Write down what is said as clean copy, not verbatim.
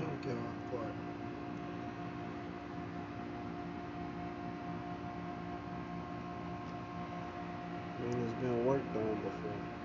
junkyard part. I mean, it's been worked on before.